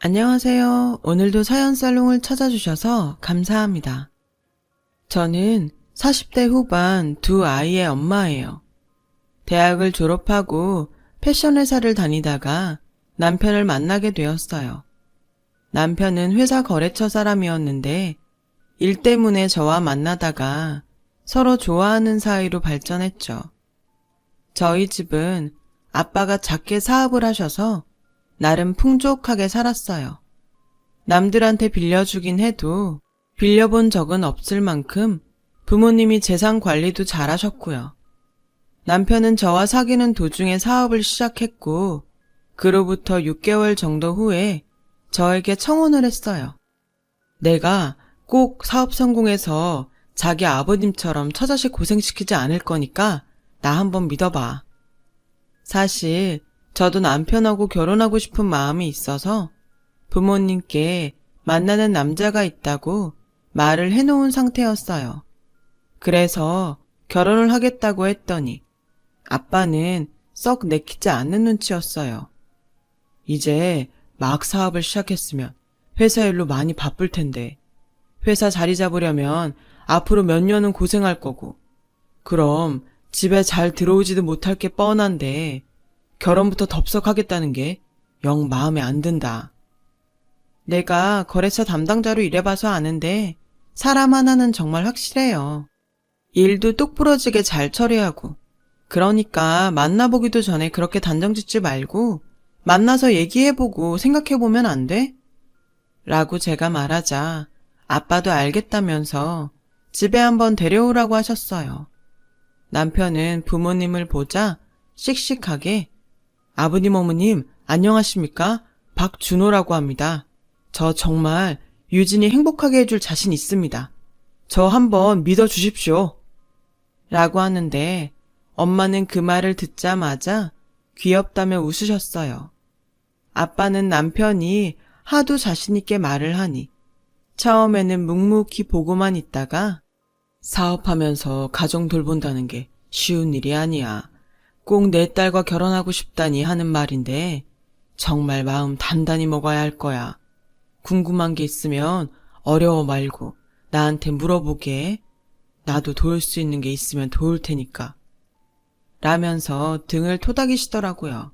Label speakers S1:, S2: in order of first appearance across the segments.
S1: 안녕하세요. 오늘도 사연살롱을 찾아주셔서 감사합니다. 저는 40대 후반 두 아이의 엄마예요. 대학을 졸업하고 패션 회사를 다니다가 남편을 만나게 되었어요. 남편은 회사 거래처 사람이었는데 일 때문에 저와 만나다가 서로 좋아하는 사이로 발전했죠. 저희 집은 아빠가 작게 사업을 하셔서 나름 풍족하게 살았어요. 남들한테 빌려주긴 해도 빌려본 적은 없을 만큼 부모님이 재산 관리도 잘하셨고요. 남편은 저와 사귀는 도중에 사업을 시작했고 그로부터 6개월 정도 후에 저에게 청혼을 했어요. 내가 꼭 사업 성공해서 자기 아버님처럼 처자식 고생시키지 않을 거니까 나 한번 믿어봐. 사실 저도 남편하고 결혼하고 싶은 마음이 있어서 부모님께 만나는 남자가 있다고 말을 해놓은 상태였어요. 그래서 결혼을 하겠다고 했더니 아빠는 썩 내키지 않는 눈치였어요. 이제 막 사업을 시작했으면 회사 일로 많이 바쁠 텐데 회사 자리 잡으려면 앞으로 몇 년은 고생할 거고 그럼 집에 잘 들어오지도 못할 게 뻔한데 결혼부터 덥석하겠다는 게 영 마음에 안 든다. 내가 거래처 담당자로 일해봐서 아는데 사람 하나는 정말 확실해요. 일도 똑부러지게 잘 처리하고 그러니까 만나보기도 전에 그렇게 단정짓지 말고 만나서 얘기해보고 생각해보면 안 돼? 라고 제가 말하자 아빠도 알겠다면서 집에 한번 데려오라고 하셨어요. 남편은 부모님을 보자 씩씩하게 아버님 어머님 안녕하십니까? 박준호라고 합니다. 저 정말 유진이 행복하게 해줄 자신 있습니다. 저 한번 믿어주십시오. 라고 하는데 엄마는 그 말을 듣자마자 귀엽다며 웃으셨어요. 아빠는 남편이 하도 자신있게 말을 하니 처음에는 묵묵히 보고만 있다가 사업하면서 가정 돌본다는 게 쉬운 일이 아니야. 꼭 내 딸과 결혼하고 싶다니 하는 말인데 정말 마음 단단히 먹어야 할 거야. 궁금한 게 있으면 어려워 말고 나한테 물어보게. 나도 도울 수 있는 게 있으면 도울 테니까. 라면서 등을 토닥이시더라고요.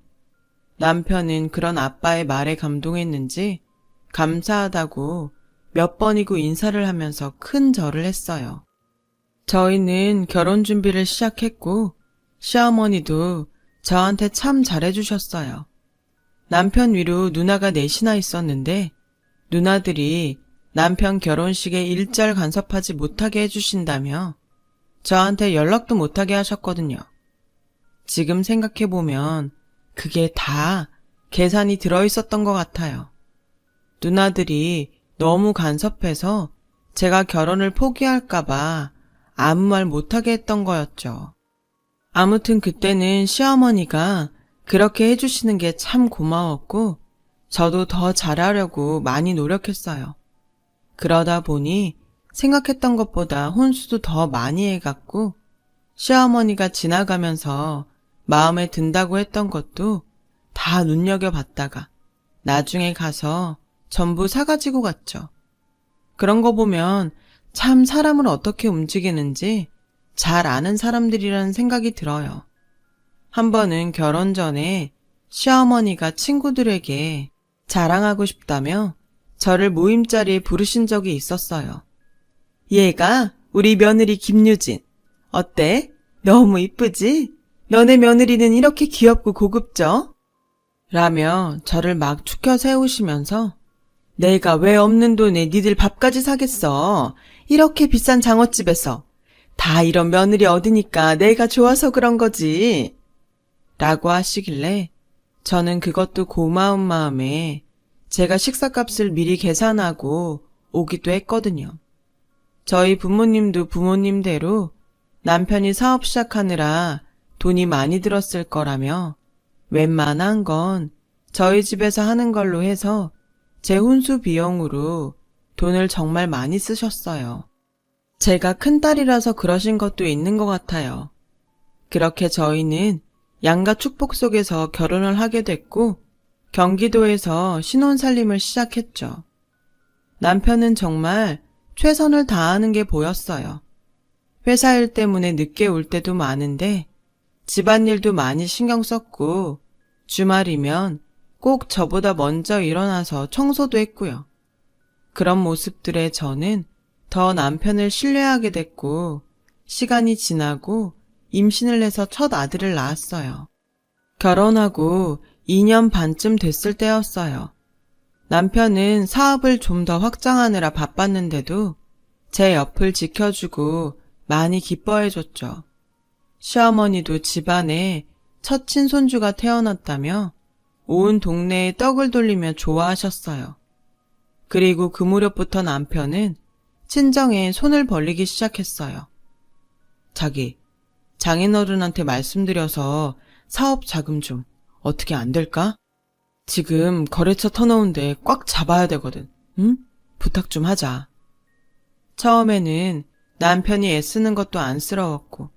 S1: 남편은 그런 아빠의 말에 감동했는지 감사하다고 몇 번이고 인사를 하면서 큰 절을 했어요. 저희는 결혼 준비를 시작했고 시어머니도 저한테 참 잘해주셨어요. 남편 위로 누나가 넷이나 있었는데 누나들이 남편 결혼식에 일절 간섭하지 못하게 해주신다며 저한테 연락도 못하게 하셨거든요. 지금 생각해보면 그게 다 계산이 들어있었던 것 같아요. 누나들이 너무 간섭해서 제가 결혼을 포기할까봐 아무 말 못하게 했던 거였죠. 아무튼 그때는 시어머니가 그렇게 해주시는 게 참 고마웠고 저도 더 잘하려고 많이 노력했어요. 그러다 보니 생각했던 것보다 혼수도 더 많이 해갔고 시어머니가 지나가면서 마음에 든다고 했던 것도 다 눈여겨봤다가 나중에 가서 전부 사가지고 갔죠. 그런 거 보면 참 사람을 어떻게 움직이는지 잘 아는 사람들이라는 생각이 들어요. 한 번은 결혼 전에 시어머니가 친구들에게 자랑하고 싶다며 저를 모임 자리에 부르신 적이 있었어요. 얘가 우리 며느리 김유진. 어때? 너무 이쁘지? 너네 며느리는 이렇게 귀엽고 고급져? 라며 저를 막 축혀 세우시면서 내가 왜 없는 돈에 니들 밥까지 사겠어. 이렇게 비싼 장어집에서. 다 이런 며느리 얻으니까 내가 좋아서 그런 거지. 라고 하시길래 저는 그것도 고마운 마음에 제가 식사값을 미리 계산하고 오기도 했거든요. 저희 부모님도 부모님대로 남편이 사업 시작하느라 돈이 많이 들었을 거라며 웬만한 건 저희 집에서 하는 걸로 해서 제 혼수 비용으로 돈을 정말 많이 쓰셨어요. 제가 큰딸이라서 그러신 것도 있는 것 같아요. 그렇게 저희는 양가 축복 속에서 결혼을 하게 됐고 경기도에서 신혼살림을 시작했죠. 남편은 정말 최선을 다하는 게 보였어요. 회사 일 때문에 늦게 올 때도 많은데 집안일도 많이 신경 썼고 주말이면 꼭 저보다 먼저 일어나서 청소도 했고요. 그런 모습들에 저는 더 남편을 신뢰하게 됐고 시간이 지나고 임신을 해서 첫 아들을 낳았어요. 결혼하고 2년 반쯤 됐을 때였어요. 남편은 사업을 좀 더 확장하느라 바빴는데도 제 옆을 지켜주고 많이 기뻐해줬죠. 시어머니도 집안에 첫 친손주가 태어났다며 온 동네에 떡을 돌리며 좋아하셨어요. 그리고 그 무렵부터 남편은 친정에 손을 벌리기 시작했어요. 자기, 장인어른한테 말씀드려서 사업 자금 좀 어떻게 안 될까? 지금 거래처 터놓은데 꽉 잡아야 되거든. 응? 부탁 좀 하자. 처음에는 남편이 애쓰는 것도 안쓰러웠고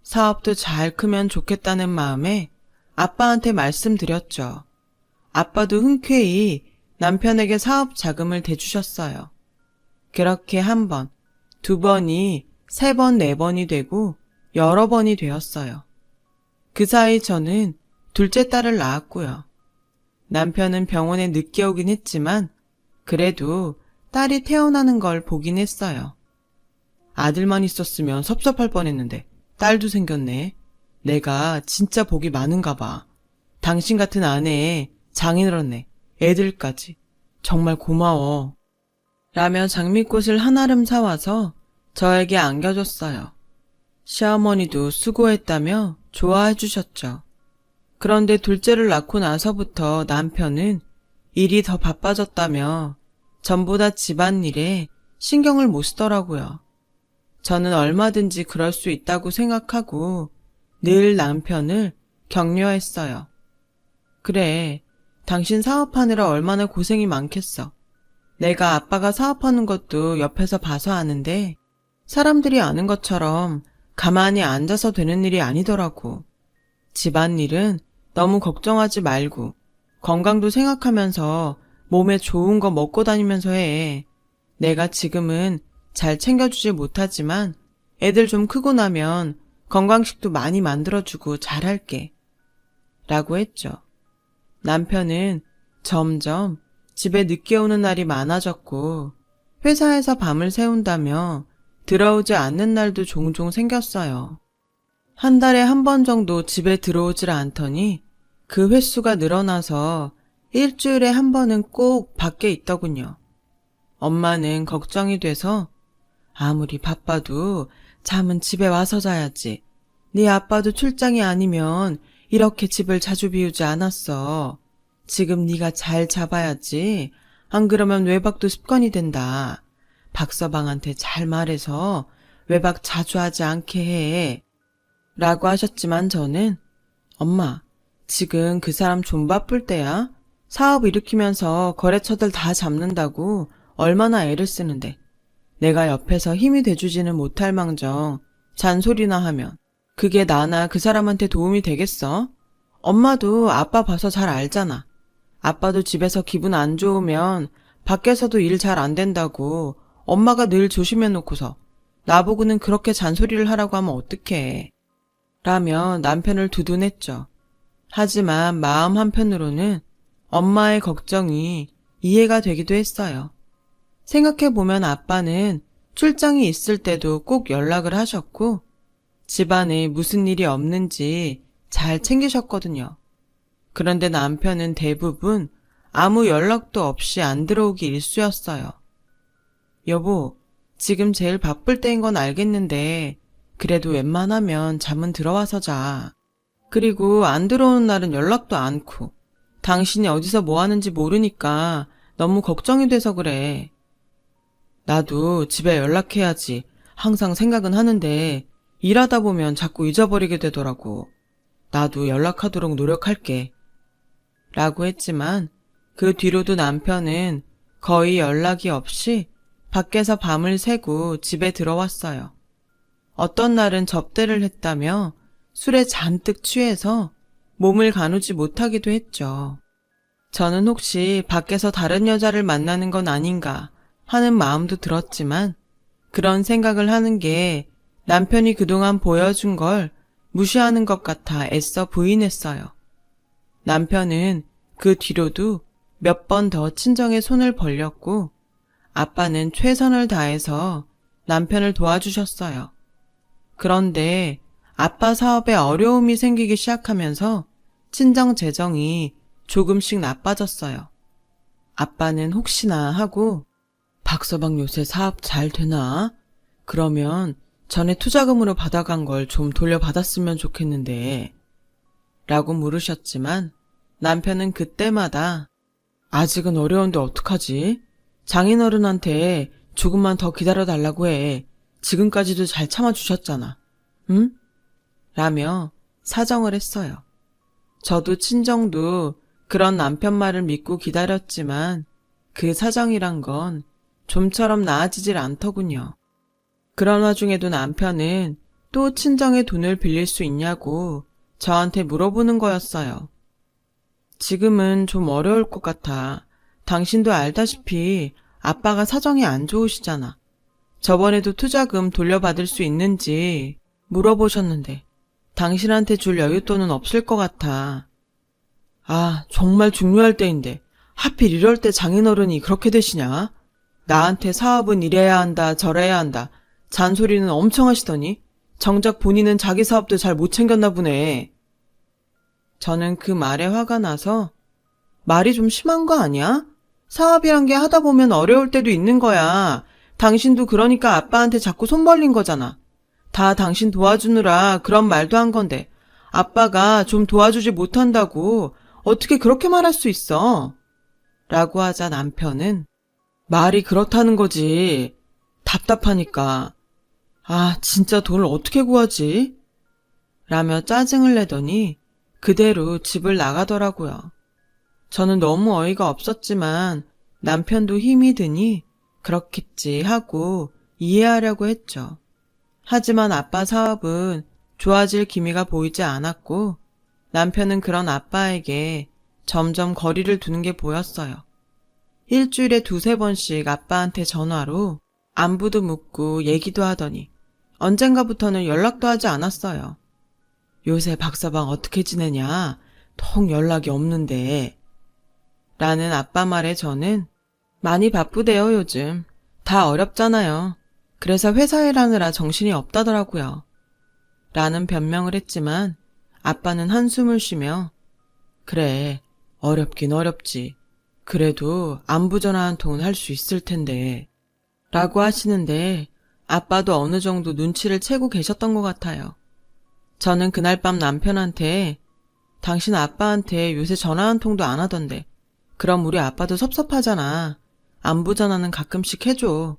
S1: 사업도 잘 크면 좋겠다는 마음에 아빠한테 말씀드렸죠. 아빠도 흔쾌히 남편에게 사업 자금을 대주셨어요. 그렇게 한 번, 두 번이 세 번, 네 번이 되고 여러 번이 되었어요. 그 사이 저는 둘째 딸을 낳았고요. 남편은 병원에 늦게 오긴 했지만 그래도 딸이 태어나는 걸 보긴 했어요. 아들만 있었으면 섭섭할 뻔했는데 딸도 생겼네. 내가 진짜 복이 많은가 봐. 당신 같은 아내에 장인어른네, 애들까지. 정말 고마워. 라며 장미꽃을 한아름 사와서 저에게 안겨줬어요. 시어머니도 수고했다며 좋아해 주셨죠. 그런데 둘째를 낳고 나서부터 남편은 일이 더 바빠졌다며 전보다 집안일에 신경을 못 쓰더라고요. 저는 얼마든지 그럴 수 있다고 생각하고 늘 남편을 격려했어요. 그래, 당신 사업하느라 얼마나 고생이 많겠어. 내가 아빠가 사업하는 것도 옆에서 봐서 아는데 사람들이 아는 것처럼 가만히 앉아서 되는 일이 아니더라고. 집안일은 너무 걱정하지 말고 건강도 생각하면서 몸에 좋은 거 먹고 다니면서 해. 내가 지금은 잘 챙겨주지 못하지만 애들 좀 크고 나면 건강식도 많이 만들어주고 잘할게. 라고 했죠. 남편은 점점 집에 늦게 오는 날이 많아졌고 회사에서 밤을 새운다며 들어오지 않는 날도 종종 생겼어요. 한 달에 한 번 정도 집에 들어오질 않더니 그 횟수가 늘어나서 일주일에 한 번은 꼭 밖에 있더군요. 엄마는 걱정이 돼서 아무리 바빠도 잠은 집에 와서 자야지. 네 아빠도 출장이 아니면 이렇게 집을 자주 비우지 않았어. 지금 네가 잘 잡아야지. 안 그러면 외박도 습관이 된다. 박서방한테 잘 말해서 외박 자주 하지 않게 해. 라고 하셨지만 저는 엄마, 지금 그 사람 좀 바쁠 때야? 사업 일으키면서 거래처들 다 잡는다고 얼마나 애를 쓰는데 내가 옆에서 힘이 돼주지는 못할 망정 잔소리나 하면 그게 나나 그 사람한테 도움이 되겠어? 엄마도 아빠 봐서 잘 알잖아. 아빠도 집에서 기분 안 좋으면 밖에서도 일 잘 안 된다고 엄마가 늘 조심해놓고서 나보고는 그렇게 잔소리를 하라고 하면 어떡해. 라며 남편을 두둔했죠. 하지만 마음 한편으로는 엄마의 걱정이 이해가 되기도 했어요. 생각해보면 아빠는 출장이 있을 때도 꼭 연락을 하셨고 집안에 무슨 일이 없는지 잘 챙기셨거든요. 그런데 남편은 대부분 아무 연락도 없이 안 들어오기 일쑤였어요. 여보, 지금 제일 바쁠 때인 건 알겠는데 그래도 웬만하면 잠은 들어와서 자. 그리고 안 들어오는 날은 연락도 않고 당신이 어디서 뭐 하는지 모르니까 너무 걱정이 돼서 그래. 나도 집에 연락해야지 항상 생각은 하는데 일하다 보면 자꾸 잊어버리게 되더라고. 나도 연락하도록 노력할게. 라고 했지만 그 뒤로도 남편은 거의 연락이 없이 밖에서 밤을 새고 집에 들어왔어요. 어떤 날은 접대를 했다며 술에 잔뜩 취해서 몸을 가누지 못하기도 했죠. 저는 혹시 밖에서 다른 여자를 만나는 건 아닌가 하는 마음도 들었지만 그런 생각을 하는 게 남편이 그동안 보여준 걸 무시하는 것 같아 애써 부인했어요. 남편은 그 뒤로도 몇 번 더 친정에 손을 벌렸고 아빠는 최선을 다해서 남편을 도와주셨어요. 그런데 아빠 사업에 어려움이 생기기 시작하면서 친정 재정이 조금씩 나빠졌어요. 아빠는 혹시나 하고 박서방 요새 사업 잘 되나? 그러면 전에 투자금으로 받아간 걸 좀 돌려받았으면 좋겠는데 라고 물으셨지만 남편은 그때마다 아직은 어려운데 어떡하지? 장인어른한테 조금만 더 기다려달라고 해. 지금까지도 잘 참아주셨잖아. 응? 라며 사정을 했어요. 저도 친정도 그런 남편 말을 믿고 기다렸지만 그 사정이란 건 좀처럼 나아지질 않더군요. 그런 와중에도 남편은 또 친정에 돈을 빌릴 수 있냐고 저한테 물어보는 거였어요. 지금은 좀 어려울 것 같아. 당신도 알다시피 아빠가 사정이 안 좋으시잖아. 저번에도 투자금 돌려받을 수 있는지 물어보셨는데 당신한테 줄 여윳돈은 없을 것 같아. 아, 정말 중요할 때인데 하필 이럴 때 장인어른이 그렇게 되시냐? 나한테 사업은 이래야 한다 저래야 한다 잔소리는 엄청 하시더니 정작 본인은 자기 사업도 잘 못 챙겼나 보네. 저는 그 말에 화가 나서 말이 좀 심한 거 아니야? 사업이란 게 하다 보면 어려울 때도 있는 거야. 당신도 그러니까 아빠한테 자꾸 손 벌린 거잖아. 다 당신 도와주느라 그런 말도 한 건데 아빠가 좀 도와주지 못한다고 어떻게 그렇게 말할 수 있어? 라고 하자 남편은 말이 그렇다는 거지. 답답하니까. 아, 진짜 돈을 어떻게 구하지? 라며 짜증을 내더니 그대로 집을 나가더라고요. 저는 너무 어이가 없었지만 남편도 힘이 드니 그렇겠지 하고 이해하려고 했죠. 하지만 아빠 사업은 좋아질 기미가 보이지 않았고 남편은 그런 아빠에게 점점 거리를 두는 게 보였어요. 일주일에 두세 번씩 아빠한테 전화로 안부도 묻고 얘기도 하더니 언젠가부터는 연락도 하지 않았어요. 요새 박서방 어떻게 지내냐? 통 연락이 없는데. 라는 아빠 말에 저는 많이 바쁘대요 요즘. 다 어렵잖아요. 그래서 회사 일하느라 정신이 없다더라고요. 라는 변명을 했지만 아빠는 한숨을 쉬며 그래, 어렵긴 어렵지. 그래도 안부 전화 한 통은 할 수 있을 텐데. 라고 하시는데 아빠도 어느 정도 눈치를 채고 계셨던 것 같아요. 저는 그날 밤 남편한테 당신 아빠한테 요새 전화 한 통도 안 하던데 그럼 우리 아빠도 섭섭하잖아. 안부 전화는 가끔씩 해줘.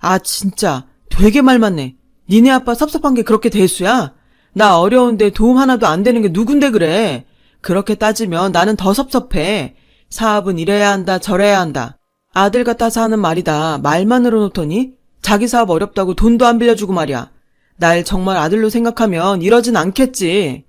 S1: 아 진짜 되게 말 많네. 니네 아빠 섭섭한 게 그렇게 대수야? 나 어려운데 도움 하나도 안 되는 게 누군데 그래. 그렇게 따지면 나는 더 섭섭해. 사업은 이래야 한다 저래야 한다. 아들 같아서 하는 말이다. 말만으로 놓더니 자기 사업 어렵다고 돈도 안 빌려주고 말이야. 날 정말 아들로 생각하면 이러진 않겠지.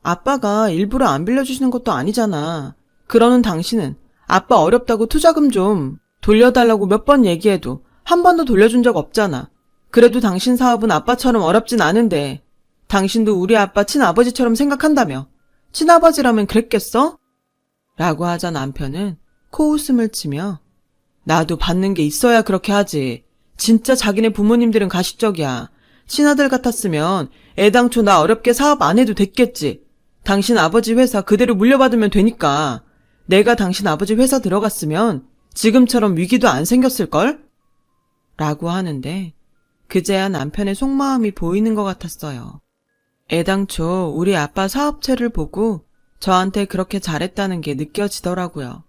S1: 아빠가 일부러 안 빌려주시는 것도 아니잖아. 그러는 당신은 아빠 어렵다고 투자금 좀 돌려달라고 몇 번 얘기해도 한 번도 돌려준 적 없잖아. 그래도 당신 사업은 아빠처럼 어렵진 않은데 당신도 우리 아빠 친아버지처럼 생각한다며. 친아버지라면 그랬겠어? 라고 하자 남편은 코웃음을 치며 나도 받는 게 있어야 그렇게 하지. 진짜 자기네 부모님들은 가식적이야. 친아들 같았으면 애당초 나 어렵게 사업 안 해도 됐겠지. 당신 아버지 회사 그대로 물려받으면 되니까. 내가 당신 아버지 회사 들어갔으면 지금처럼 위기도 안 생겼을걸? 라고 하는데 그제야 남편의 속마음이 보이는 것 같았어요. 애당초 우리 아빠 사업체를 보고 저한테 그렇게 잘했다는 게 느껴지더라고요.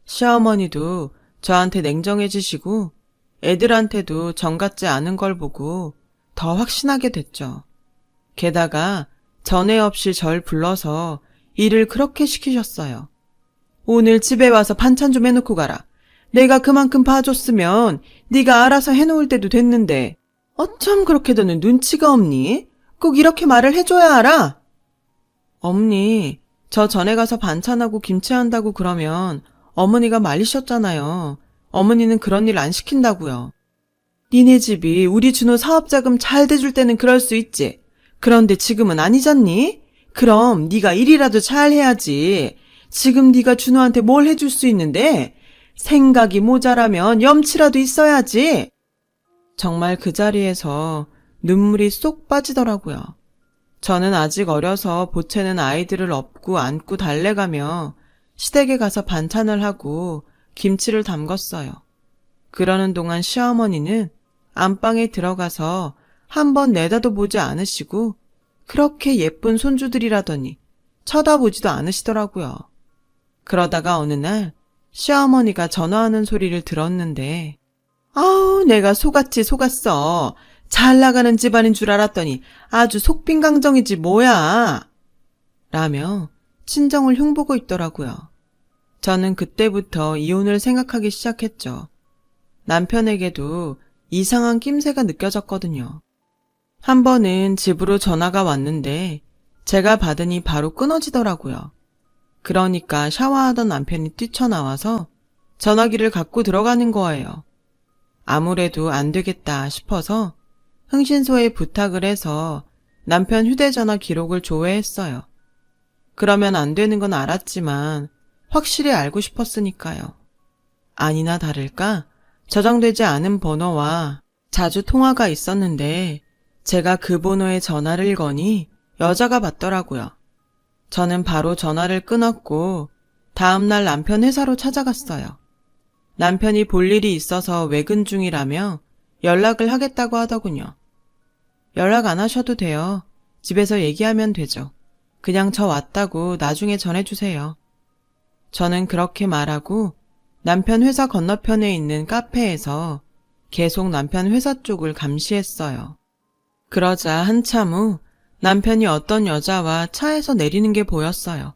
S1: 시어머니도 저한테 냉정해지시고 애들한테도 정 같지 않은 걸 보고 더 확신하게 됐죠. 게다가 전에 없이 절 불러서 일을 그렇게 시키셨어요. 오늘 집에 와서 반찬 좀 해놓고 가라. 내가 그만큼 봐줬으면 네가 알아서 해놓을 때도 됐는데 어쩜 그렇게 너는 눈치가 없니? 꼭 이렇게 말을 해줘야 알아? 엄니, 저 전에 가서 반찬하고 김치한다고 그러면 어머니가 말리셨잖아요. 어머니는 그런 일 안 시킨다고요. 니네 집이 우리 준호 사업자금 잘 대줄 때는 그럴 수 있지. 그런데 지금은 아니잖니? 그럼 네가 일이라도 잘 해야지. 지금 네가 준호한테 뭘 해줄 수 있는데? 생각이 모자라면 염치라도 있어야지. 정말 그 자리에서 눈물이 쏙 빠지더라고요. 저는 아직 어려서 보채는 아이들을 업고 안고 달래가며 시댁에 가서 반찬을 하고 김치를 담궜어요. 그러는 동안 시어머니는 안방에 들어가서 한번 내다도 보지 않으시고 그렇게 예쁜 손주들이라더니 쳐다보지도 않으시더라고요. 그러다가 어느 날 시어머니가 전화하는 소리를 들었는데 아우 내가 속았지 속았어. 잘 나가는 집안인 줄 알았더니 아주 속빈강정이지 뭐야. 라며 친정을 흉보고 있더라고요. 저는 그때부터 이혼을 생각하기 시작했죠. 남편에게도 이상한 낌새가 느껴졌거든요. 한 번은 집으로 전화가 왔는데 제가 받으니 바로 끊어지더라고요. 그러니까 샤워하던 남편이 뛰쳐나와서 전화기를 갖고 들어가는 거예요. 아무래도 안 되겠다 싶어서 흥신소에 부탁을 해서 남편 휴대전화 기록을 조회했어요. 그러면 안 되는 건 알았지만 확실히 알고 싶었으니까요. 아니나 다를까 저장되지 않은 번호와 자주 통화가 있었는데 제가 그 번호에 전화를 거니 여자가 받더라고요. 저는 바로 전화를 끊었고 다음날 남편 회사로 찾아갔어요. 남편이 볼 일이 있어서 외근 중이라며 연락을 하겠다고 하더군요. 연락 안 하셔도 돼요. 집에서 얘기하면 되죠. 그냥 저 왔다고 나중에 전해주세요. 저는 그렇게 말하고 남편 회사 건너편에 있는 카페에서 계속 남편 회사 쪽을 감시했어요. 그러자 한참 후 남편이 어떤 여자와 차에서 내리는 게 보였어요.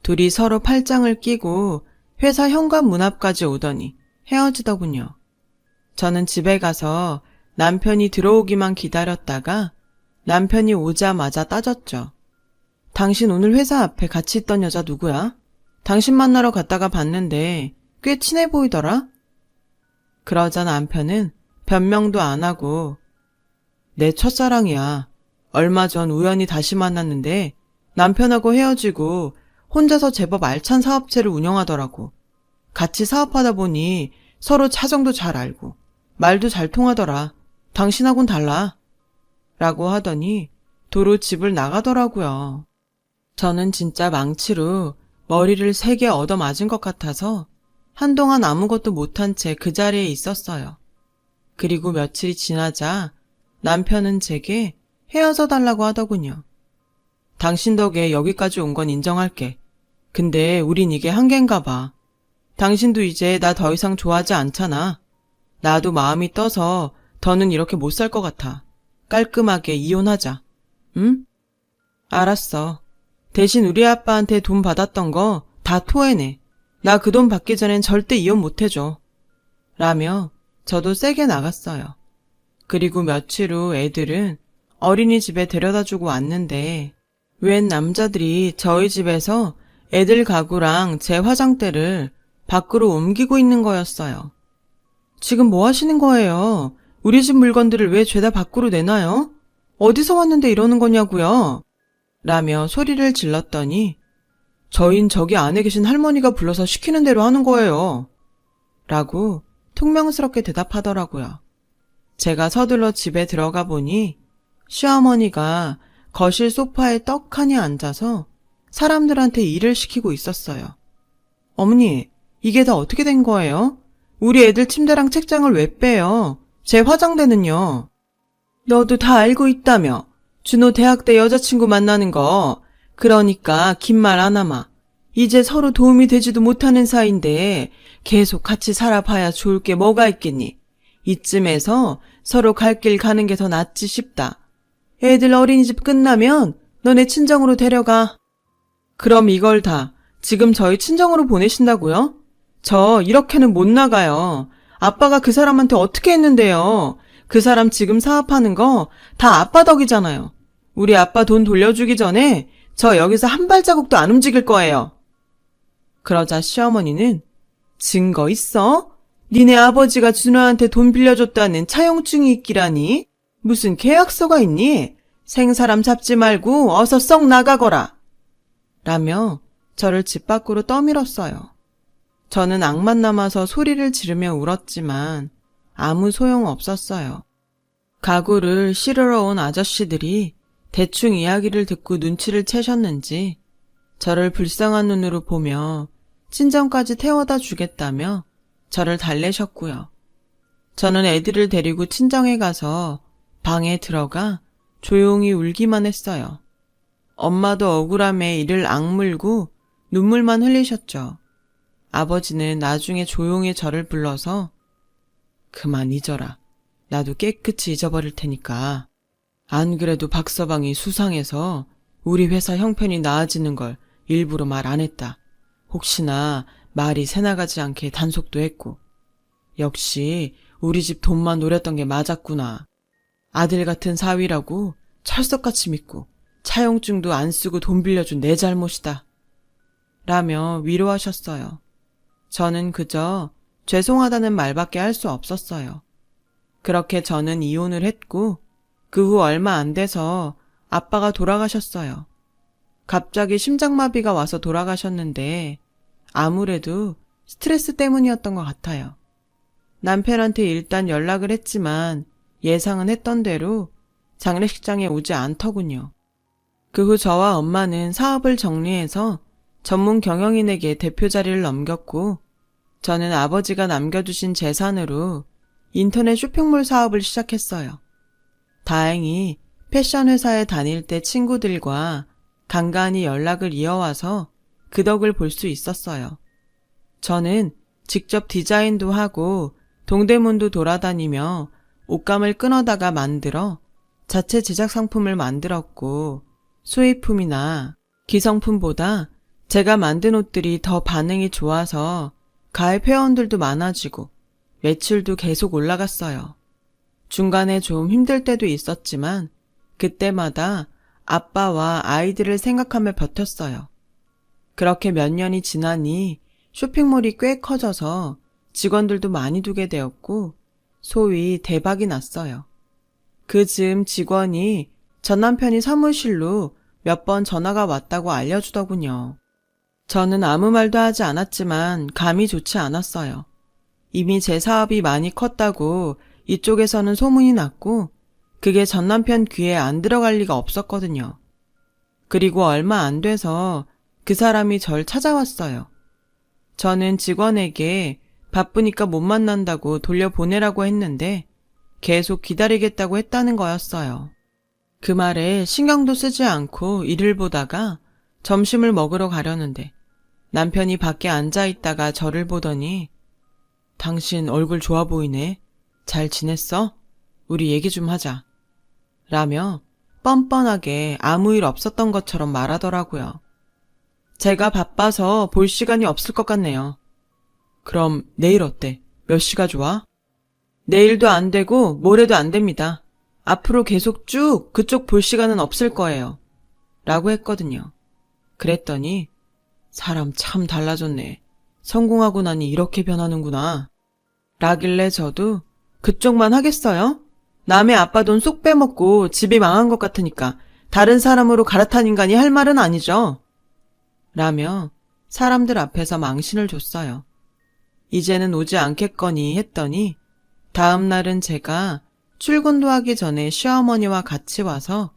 S1: 둘이 서로 팔짱을 끼고 회사 현관 문 앞까지 오더니 헤어지더군요. 저는 집에 가서 남편이 들어오기만 기다렸다가 남편이 오자마자 따졌죠. 당신 오늘 회사 앞에 같이 있던 여자 누구야? 당신 만나러 갔다가 봤는데 꽤 친해 보이더라? 그러자 남편은 변명도 안 하고 내 첫사랑이야. 얼마 전 우연히 다시 만났는데 남편하고 헤어지고 혼자서 제법 알찬 사업체를 운영하더라고. 같이 사업하다 보니 서로 사정도 잘 알고 말도 잘 통하더라. 당신하고는 달라. 라고 하더니 도로 집을 나가더라고요. 저는 진짜 망치로 머리를 3개 얻어맞은 것 같아서 한동안 아무것도 못한 채 그 자리에 있었어요. 그리고 며칠이 지나자 남편은 제게 헤어져 달라고 하더군요. 당신 덕에 여기까지 온 건 인정할게. 근데 우린 이게 한계인가 봐. 당신도 이제 나 더 이상 좋아하지 않잖아. 나도 마음이 떠서 더는 이렇게 못 살 것 같아. 깔끔하게 이혼하자. 응? 알았어. 대신 우리 아빠한테 돈 받았던 거 다 토해내. 나 그 돈 받기 전엔 절대 이혼 못 해줘. 라며 저도 세게 나갔어요. 그리고 며칠 후 애들은 어린이집에 데려다주고 왔는데 웬 남자들이 저희 집에서 애들 가구랑 제 화장대를 밖으로 옮기고 있는 거였어요. 지금 뭐 하시는 거예요? 우리 집 물건들을 왜 죄다 밖으로 내놔요? 어디서 왔는데 이러는 거냐고요? 라며 소리를 질렀더니 저흰 저기 안에 계신 할머니가 불러서 시키는 대로 하는 거예요. 라고 퉁명스럽게 대답하더라고요. 제가 서둘러 집에 들어가 보니 시어머니가 거실 소파에 떡하니 앉아서 사람들한테 일을 시키고 있었어요. 어머니, 이게 다 어떻게 된 거예요? 우리 애들 침대랑 책장을 왜 빼요? 제 화장대는요? 너도 다 알고 있다며. 준호 대학 때 여자친구 만나는 거. 그러니까 긴 말 안 하마. 이제 서로 도움이 되지도 못하는 사이인데 계속 같이 살아봐야 좋을 게 뭐가 있겠니? 이쯤에서 서로 갈 길 가는 게 더 낫지 싶다. 애들 어린이집 끝나면 너네 친정으로 데려가. 그럼 이걸 다 지금 저희 친정으로 보내신다고요? 저 이렇게는 못 나가요. 아빠가 그 사람한테 어떻게 했는데요. 그 사람 지금 사업하는 거 다 아빠 덕이잖아요. 우리 아빠 돈 돌려주기 전에 저 여기서 한 발자국도 안 움직일 거예요. 그러자 시어머니는 증거 있어? 니네 아버지가 준호한테 돈 빌려줬다는 차용증이 있기라니? 무슨 계약서가 있니? 생사람 잡지 말고 어서 썩 나가거라. 라며 저를 집 밖으로 떠밀었어요. 저는 악만 남아서 소리를 지르며 울었지만 아무 소용 없었어요. 가구를 실으러 온 아저씨들이 대충 이야기를 듣고 눈치를 채셨는지 저를 불쌍한 눈으로 보며 친정까지 태워다 주겠다며 저를 달래셨고요. 저는 애들을 데리고 친정에 가서 방에 들어가 조용히 울기만 했어요. 엄마도 억울함에 이를 악물고 눈물만 흘리셨죠. 아버지는 나중에 조용히 저를 불러서 그만 잊어라. 나도 깨끗이 잊어버릴 테니까. 안 그래도 박서방이 수상해서 우리 회사 형편이 나아지는 걸 일부러 말 안 했다. 혹시나 말이 새나가지 않게 단속도 했고. 역시 우리 집 돈만 노렸던 게 맞았구나. 아들 같은 사위라고 철석같이 믿고 차용증도 안 쓰고 돈 빌려준 내 잘못이다. 라며 위로하셨어요. 저는 그저 죄송하다는 말밖에 할 수 없었어요. 그렇게 저는 이혼을 했고 그 후 얼마 안 돼서 아빠가 돌아가셨어요. 갑자기 심장마비가 와서 돌아가셨는데 아무래도 스트레스 때문이었던 것 같아요. 남편한테 일단 연락을 했지만 예상은 했던 대로 장례식장에 오지 않더군요. 그 후 저와 엄마는 사업을 정리해서 전문 경영인에게 대표 자리를 넘겼고 저는 아버지가 남겨주신 재산으로 인터넷 쇼핑몰 사업을 시작했어요. 다행히 패션 회사에 다닐 때 친구들과 간간히 연락을 이어와서 그 덕을 볼 수 있었어요. 저는 직접 디자인도 하고 동대문도 돌아다니며 옷감을 끊어다가 만들어 자체 제작 상품을 만들었고 수입품이나 기성품보다 제가 만든 옷들이 더 반응이 좋아서 가입 회원들도 많아지고 매출도 계속 올라갔어요. 중간에 좀 힘들 때도 있었지만 그때마다 아빠와 아이들을 생각하며 버텼어요. 그렇게 몇 년이 지나니 쇼핑몰이 꽤 커져서 직원들도 많이 두게 되었고 소위 대박이 났어요. 그 즈음 직원이 전 남편이 사무실로 몇 번 전화가 왔다고 알려주더군요. 저는 아무 말도 하지 않았지만 감이 좋지 않았어요. 이미 제 사업이 많이 컸다고 이쪽에서는 소문이 났고 그게 전 남편 귀에 안 들어갈 리가 없었거든요. 그리고 얼마 안 돼서 그 사람이 절 찾아왔어요. 저는 직원에게 바쁘니까 못 만난다고 돌려보내라고 했는데 계속 기다리겠다고 했다는 거였어요. 그 말에 신경도 쓰지 않고 일을 보다가 점심을 먹으러 가려는데 남편이 밖에 앉아있다가 저를 보더니 당신 얼굴 좋아 보이네. 잘 지냈어? 우리 얘기 좀 하자. 라며 뻔뻔하게 아무 일 없었던 것처럼 말하더라고요. 제가 바빠서 볼 시간이 없을 것 같네요. 그럼 내일 어때? 몇 시가 좋아? 내일도 안 되고 모레도 안 됩니다. 앞으로 계속 쭉 그쪽 볼 시간은 없을 거예요. 라고 했거든요. 그랬더니 사람 참 달라졌네. 성공하고 나니 이렇게 변하는구나. 라길래 저도 그쪽만 하겠어요? 남의 아빠 돈 쏙 빼먹고 집이 망한 것 같으니까 다른 사람으로 갈아탄 인간이 할 말은 아니죠. 라며 사람들 앞에서 망신을 줬어요. 이제는 오지 않겠거니 했더니 다음 날은 제가 출근도 하기 전에 시어머니와 같이 와서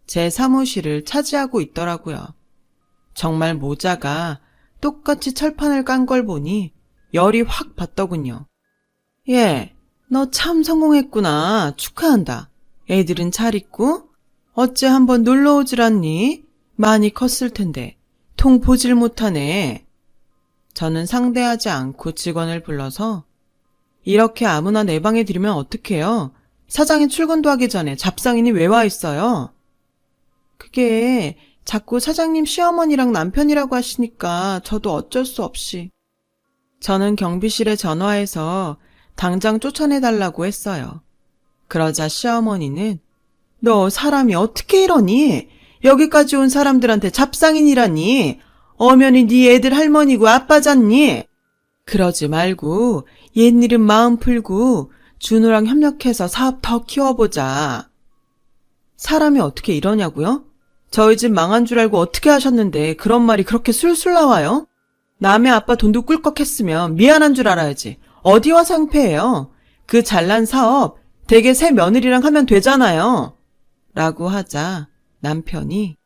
S1: 제 사무실을 차지하고 있더라고요. 정말 모자가 똑같이 철판을 깐 걸 보니 열이 확 받더군요. 예, 너 참 성공했구나. 축하한다. 애들은 잘 있고? 어째 한번 놀러 오질 않니? 많이 컸을 텐데. 통 보질 못하네. 저는 상대하지 않고 직원을 불러서 이렇게 아무나 내 방에 들이면 어떡해요? 사장이 출근도 하기 전에 잡상인이 왜 와 있어요? 그게 자꾸 사장님 시어머니랑 남편이라고 하시니까 저도 어쩔 수 없이. 저는 경비실에 전화해서 당장 쫓아내달라고 했어요. 그러자 시어머니는 너 사람이 어떻게 이러니? 여기까지 온 사람들한테 잡상인이라니. 엄연히 네 애들 할머니고 아빠잖니. 그러지 말고 옛일은 마음 풀고 준호랑 협력해서 사업 더 키워보자. 사람이 어떻게 이러냐고요? 저희 집 망한 줄 알고 어떻게 하셨는데 그런 말이 그렇게 술술 나와요? 남의 아빠 돈도 꿀꺽했으면 미안한 줄 알아야지. 어디와 상패예요? 그 잘난 사업 대개 새 며느리랑 하면 되잖아요. 라고 하자 남편이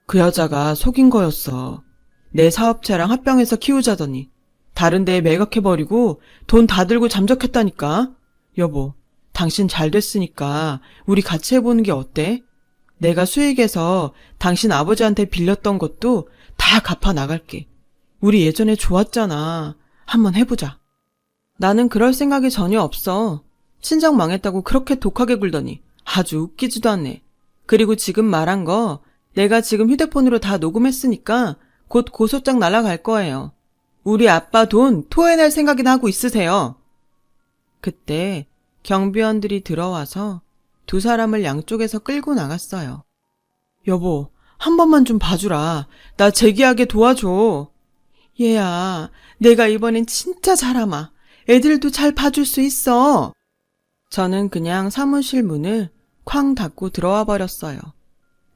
S1: 그 여자가 속인 거였어. 내 사업체랑 합병해서 키우자더니 다른 데에 매각해버리고 돈 다 들고 잠적했다니까. 여보, 당신 잘 됐으니까 우리 같이 해보는 게 어때? 내가 수익에서 당신 아버지한테 빌렸던 것도 다 갚아 나갈게. 우리 예전에 좋았잖아. 한번 해보자. 나는 그럴 생각이 전혀 없어. 친정 망했다고 그렇게 독하게 굴더니 아주 웃기지도 않네. 그리고 지금 말한 거 내가 지금 휴대폰으로 다 녹음했으니까 곧 고소장 날아갈 거예요. 우리 아빠 돈 토해낼 생각이나 하고 있으세요. 그때 경비원들이 들어와서 두 사람을 양쪽에서 끌고 나갔어요. 여보, 한 번만 좀 봐주라. 나 재기하게 도와줘. 얘야, 내가 이번엔 진짜 잘하마. 애들도 잘 봐줄 수 있어. 저는 그냥 사무실 문을 쾅 닫고 들어와 버렸어요.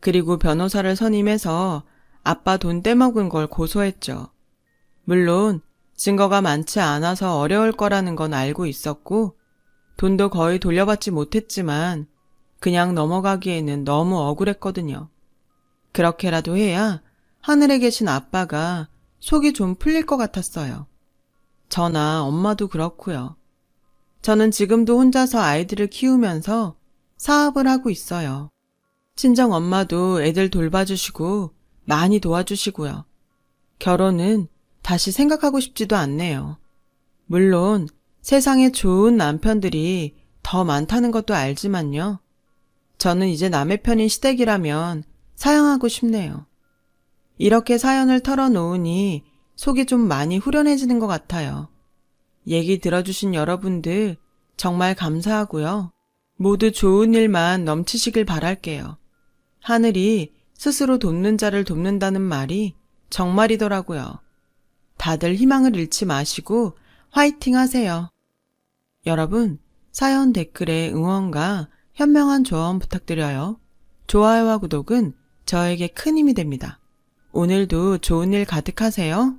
S1: 그리고 변호사를 선임해서 아빠 돈 떼먹은 걸 고소했죠. 물론 증거가 많지 않아서 어려울 거라는 건 알고 있었고 돈도 거의 돌려받지 못했지만 그냥 넘어가기에는 너무 억울했거든요. 그렇게라도 해야 하늘에 계신 아빠가 속이 좀 풀릴 것 같았어요. 저나 엄마도 그렇고요. 저는 지금도 혼자서 아이들을 키우면서 사업을 하고 있어요. 친정 엄마도 애들 돌봐주시고 많이 도와주시고요. 결혼은 다시 생각하고 싶지도 않네요. 물론 세상에 좋은 남편들이 더 많다는 것도 알지만요. 저는 이제 남의 편인 시댁이라면 사양하고 싶네요. 이렇게 사연을 털어놓으니 속이 좀 많이 후련해지는 것 같아요. 얘기 들어주신 여러분들 정말 감사하고요. 모두 좋은 일만 넘치시길 바랄게요. 하늘이 스스로 돕는 자를 돕는다는 말이 정말이더라고요. 다들 희망을 잃지 마시고 화이팅 하세요. 여러분, 사연 댓글에 응원과 현명한 조언 부탁드려요. 좋아요와 구독은 저에게 큰 힘이 됩니다. 오늘도 좋은 일 가득하세요.